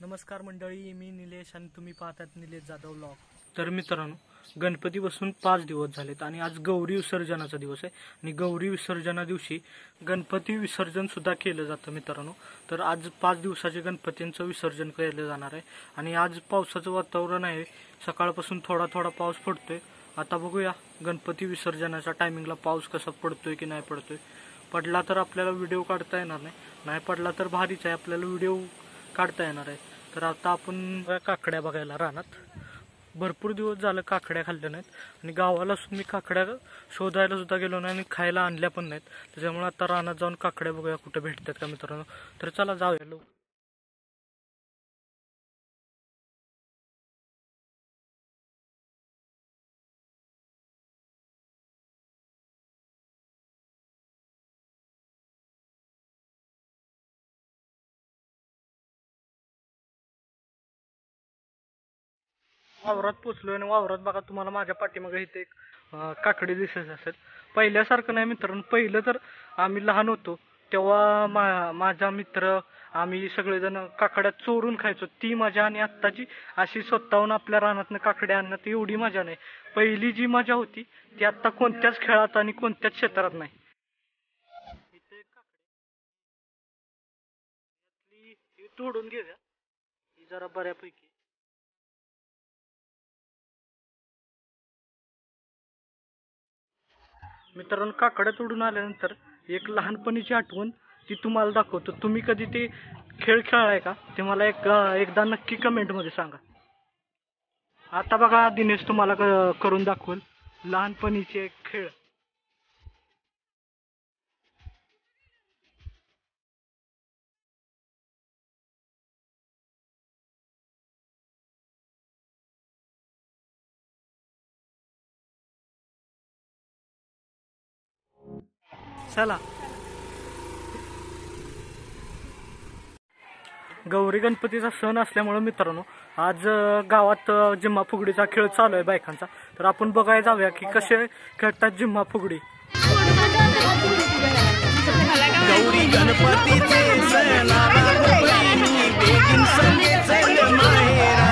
नमस्कार मंडळी, मी निलेश आणि तुम्ही पाहतात निलेश जाधव व्लॉग। तर मित्रांनो, गणपती बसून 5 दिवस झालेत आणि आज गौरी विसर्जनाचा दिवस आहे आणि गौरी विसर्जना दिवशी गणपती विसर्जन सुद्धा केलं जातं मित्रांनो। तर आज 5 दिवसाचे गणपतींचं विसर्जन केलं जाणार आहे आणि आज पावसाचं वातावरण आहे। सकाळपासून थोडा थोडा पाऊस पडतोय। आता बघूया गणपती विसर्जनाच्या टायमिंगला पाऊस कसा पडतोय की नाही पडतोय। पडला तर आपल्याला व्हिडिओ काढता येणार नाही, नाही पडला तर भारीच आहे, आपल्याला व्हिडिओ काढता येणार आहे। तर आता आपण काकड्या बघायला रानात भरपूर दिवस झालं काकड्या खाल्ल्या नाहीत आणि गावाला मी काकड्या शोधायला सुद्धा गेलो नाही आणि खायला आणल्या पण नाहीत। त्याच्यामुळे आता रानात जाऊन काकड्या बघूया कुठे भेटतात का मित्रांनो। तर चला जाऊया लोक। वावरात पोचलोय आणि वावरात बघा तुम्हाला माझ्या पाठीमागे इथे एक काकडी दिसत असेल। पहिल्यासारखं नाही मित्रांनो, पहिलं तर आम्ही लहान होतो तेव्हा माझा मित्र आम्ही सगळेजण काकड्या चोरून खायचो, ती मजा आणि आत्ताची अशी स्वतःहून आपल्या रानातनं काकड्या आणण्यात एवढी मजा नाही। पहिली जी मजा होती ती आता कोणत्याच खेळात आणि कोणत्याच क्षेत्रात नाही। इथे काकडी तोडून घेऊया, ही जरा बऱ्यापैकी मित्रांनो। काकड्या तोडून आल्यानंतर एक लहानपणीची आठवण ती तुम्हाला दाखवतो। तुम्ही कधी ते खेळ खेळलाय का ते मला एकदा नक्की कमेंट मध्ये सांगा। आता बघा दिनेश तुम्हाला करून दाखवल लहानपणीचे एक खेळ। चला, गौरी गणपतीचा सण असल्यामुळे मित्रांनो आज गावात जिम्मा फुगडीचा खेळ चालू आहे बायकांचा। तर आपण बघायला जाऊया की कसे खेळतात जिम्मा फुगडी। गौरी गणपतीचे सण आला बहिणी, बेगीन संगे चल माहेरा।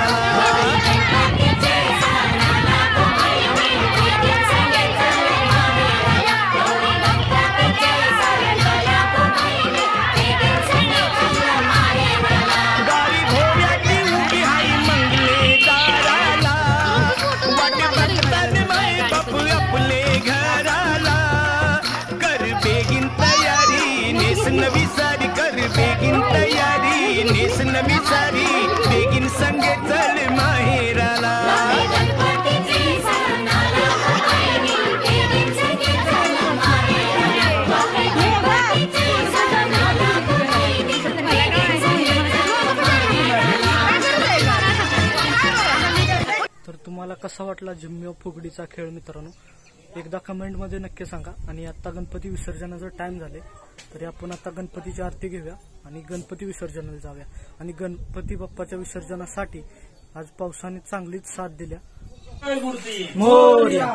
नवी सारी कर बेगीन तयारी, नेस नवी सारी बेगीन संगे चल माहेराला। तर तुम्हाला कसा वाटला जिम्मा फुगडीचा खेळ मित्रांनो, एकदा कमेंट मध्ये नक्की सांगा। आणि आता गणपती विसर्जनाचा टाइम झाले तरी आपण आता गणपतीची आरती घेऊया आणि गणपती विसर्जनाला जाऊया। आणि गणपती बाप्पाच्या विसर्जनासाठी आज पावसाने चांगलीच साथ दिल्या। मोरया।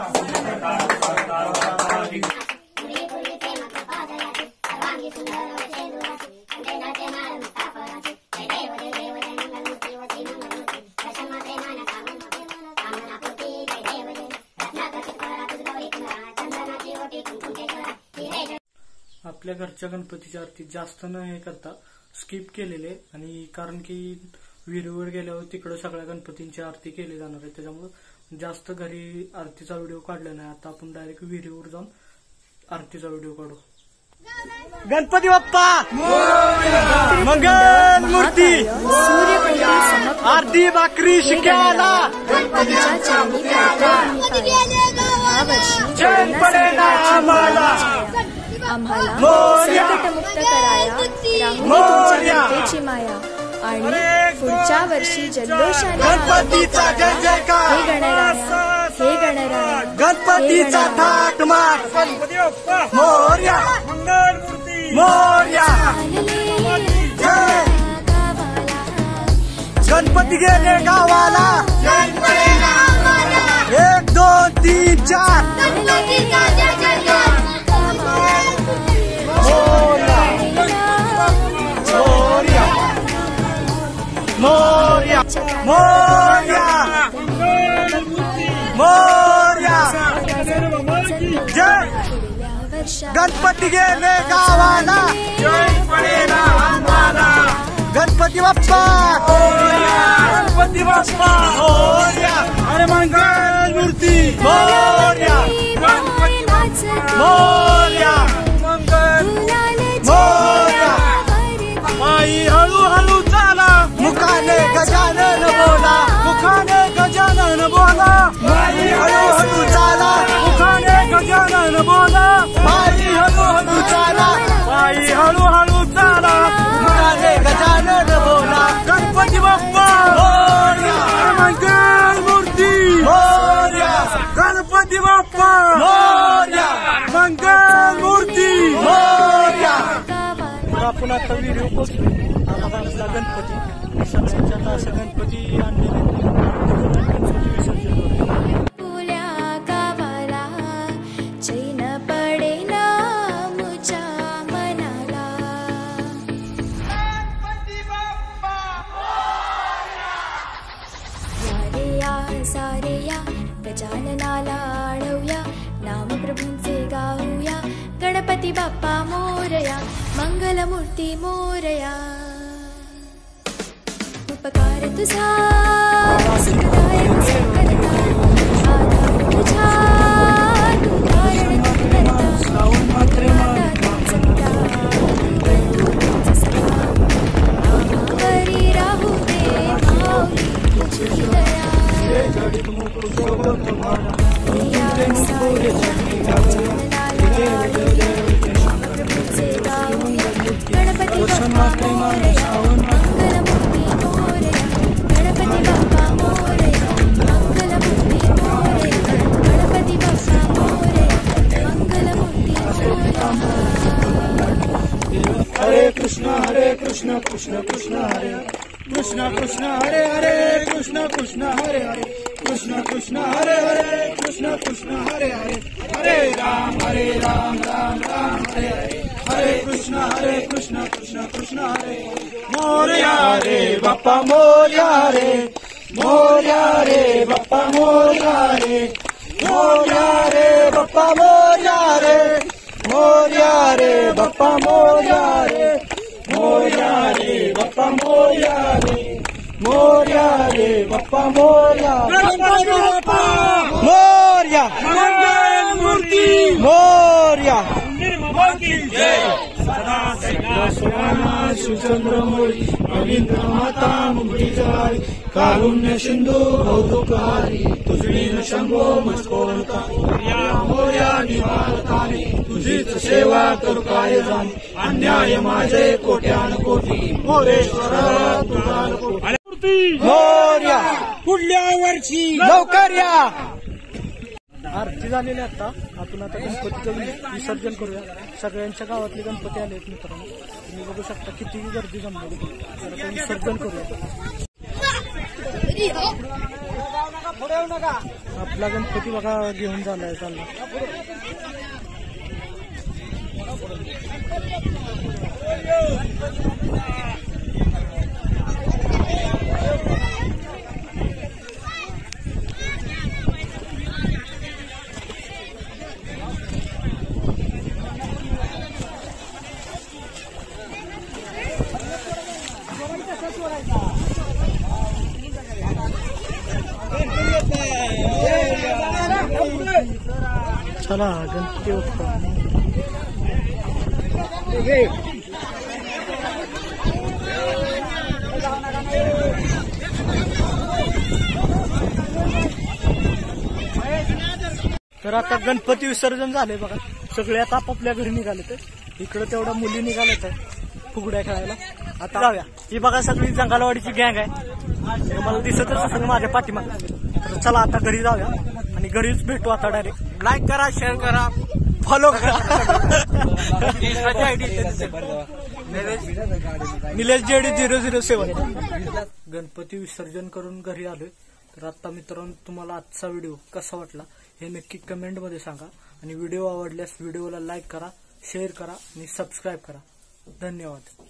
आपल्या घरच्या गणपतीची आरती जास्त न हे करता स्किप केलेले, आणि कारण की विहिरीवर गेल्यावर तिकडे सगळ्या गणपतींची आरती केली जाणार आहे, त्याच्यामुळे जास्त घरी आरतीचा व्हिडिओ काढला नाही। आता आपण डायरेक्ट विहिरीवर जाऊन आरतीचा व्हिडिओ काढू। गणपती बाप्पा मंगल मूर्ती, आरती भाकरी शिक्याला आम्हाला संकटमुक्त कराया, राहुनी तुमच्या भक्तीची माया आणि पुढच्या वर्षी जल्लोषाने गणपतीचा जय जयकार, हे गणराया, हे गणराया, गणपतीचा थाट मार, मोरया मंगलमूर्ती मोरया। गणपती गेले गावाला, 1 2 3 4 मोरया मोरया। मोरया मोरया मोरया जय गणपती गेले गावाला जय पडेला आम्हाला गणपती बाप्पा गणपती बाप्पा मोरया अरे मंगल मूर्ती मोरया मोरया मंगल मोरया माई हळू हळू चाला मुखाने गजानन बोला मुखाने गजानन बोला माई हळू हळू चाला मुखाने गजानन बोला माई हळू हळू चाला माई हळू हळू चाला मुखाने गजानन बोला गणपती बाप्पा मोरया मंगल मूर्ती मोरया गणपती बाप्पा मोरया मंगल मूर्ती मोरया. आपण आता व्हिडिओ पोचलो आपला गणपती सगळ्यांच्या असं गणपती आणलेले गणपती विसर्जन फुल्या गावाला चैन पडेना मुच्या मनाला या रे या सारे या गजाननाला आळवूया नाम प्रभूंचे गाऊया गणपती बाप्पा मोरया मंगलमूर्ती मोरया उपकार तुझा सुखदायक संकरता आधार तुझा तू कारण करता आम्हावरी राहू दे माऊली तुझी दया गणपती बाप्पा मोरया मंगलमूर्ती मोरया गणपती बाप्पा मोरया मंगलमूर्ती मोरया गणपती बाप्पा मोरया मंगलमूर्ती मोरया. हरे कृष्ण कृष्ण कृष्ण हरे कृष्ण कृष्ण हरे हरे कृष्ण कृष्ण हरे हरे कृष्ण कृष्ण हरे हरे कृष्ण कृष्ण हरे हरे हरे राम राम राम हरे हरे हरे कृष्ण कृष्ण कृष्ण हरे मोरया रे बाप्पा मोरया रे बाप्पा मोरया रे बाप्पा मोरया रे बाप्पा मोरया रे बाप्पा मोरया रे बाप्पा मोरया मोरया मंगल मूर्ती मोरया सुचंद्रमौळी रवींद्र माता मुक्ती जाळी कारुण्य सिंधू कौतुकारी तुझी शंभो मस्कोरता मोर्या निवारताने तुझीच सेवा करू काय जाणे अन्याय माझे कोट्यान कोटी मोरेश्वरा तुझा मोरया पुढल्या वर्षी लवकर या. आरती झालेली आता आपण आता गणपतीचं विसर्जन करूया. सगळ्यांच्या गावातले गणपती आले आहेत मित्रांनो, तुम्ही बघू शकता किती गर्दी जमलेली. तर आता विसर्जन करूया. आपला गणपती बघा घेऊन झालाय चालला. चला गणपती बाप्पा. तर आता गणपती विसर्जन झाले बघा. सगळे आता आपापल्या घरी निघाले. तर इकडे तेवढ्या मुली निघाल्यात फुगड्या खेळायला. आता जाऊया. ही बघा सगळी जंगालवाडीची गँग आहे. मला दिसतच असेल माझ्या पाठीमागे. तर चला आता घरी जाऊया आणि घरीच भेटू आता डायरेक्ट. लाईक करा, शेअर करा, फॉलो करा. निलेश JD 007. गणपती विसर्जन करून घरी आलोय. तर आता मित्रांनो तुम्हाला आजचा व्हिडिओ कसा वाटला हे नक्की कमेंट मध्ये सांगा आणि व्हिडिओ आवडल्यास व्हिडिओला लाईक करा, शेअर करा आणि सबस्क्राईब करा. धन्यवाद.